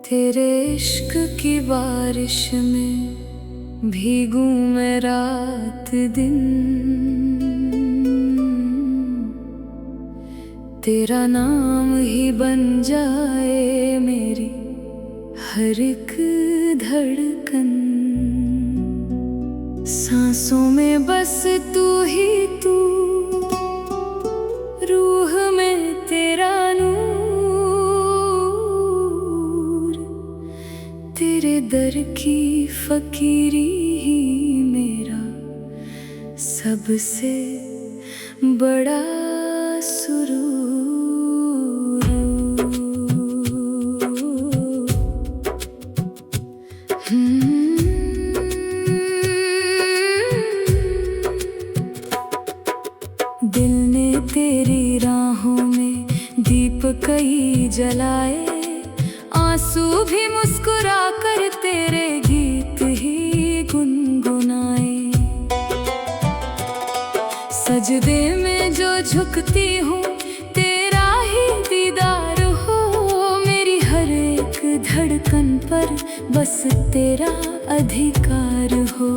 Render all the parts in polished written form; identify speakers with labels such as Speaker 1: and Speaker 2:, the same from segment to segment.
Speaker 1: तेरे इश्क की बारिश में भीगूं मैं रात दिन। तेरा नाम ही बन जाए मेरी हर एक धड़कन। सांसों में बस तू ही तू, रूह में तेरा नूर। तेरे दर की फकीरी ही मेरा सबसे बड़ा सुरूर। दिल ने तेरी राहों में दीप कई जलाए, आंसू भी मुस्कुरा कर तेरे गीत ही गुनगुनाए। सजदे में जो झुकती हूँ तेरा ही दीदार हो, मेरी हर एक धड़कन पर बस तेरा अधिकार हो।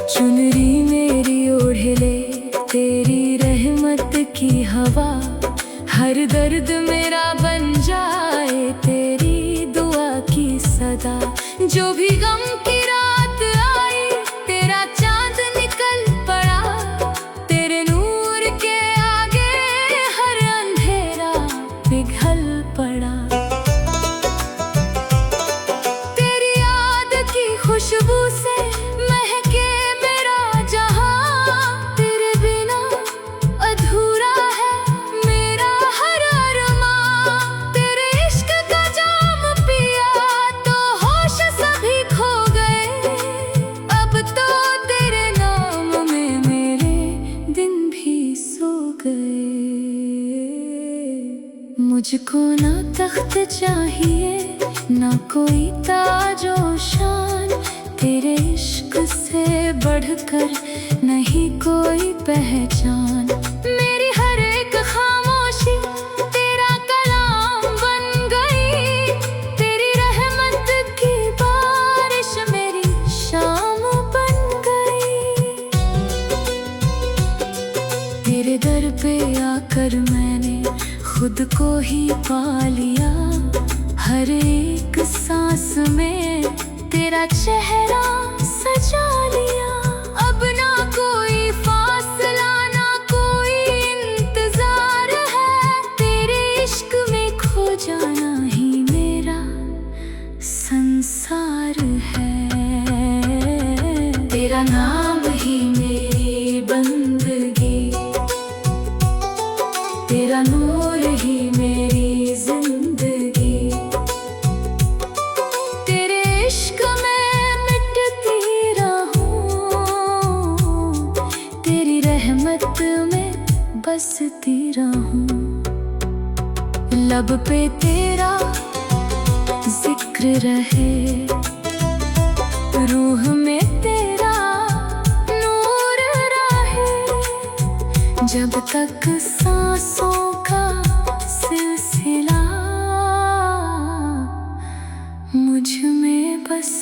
Speaker 1: चुनरी मेरी ओढ़ ले तेरी रहमत की हवा, हर दर्द मेरा बन जाए तेरी दुआ की सदा। जो भी गम की रात आई तेरा चांद निकल पड़ा, तेरे नूर के आगे हर अंधेरा पिघल पड़ा। तेरी याद की खुशबू से मुझको ना तख्त चाहिए ना कोई ताजो शान, तेरे इश्क से बढ़कर नहीं कोई पहचान। मेरी हर एक खामोशी तेरा कलाम बन गई, तेरी रहमत की बारिश मेरी शाम बन गई। तेरे दर पे आकर मैंने खुद को ही पा लिया, हर एक सांस में तेरा चेहरा सजा लिया। अब ना कोई फासला ना कोई इंतजार है, तेरे इश्क में खो जाना ही मेरा संसार है। तेरा नाम ही मेरी बंदगी, तेरा नूर ही मेरी जिंदगी। तेरे इश्क में मिटती रहूं, तेरी रहमत में बसती रहूं। लब पे तेरा जिक्र रहे, रूह में तेरा नूर रहे। जब तक सांसों का सिलसिला मुझ में बस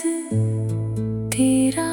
Speaker 1: तेरा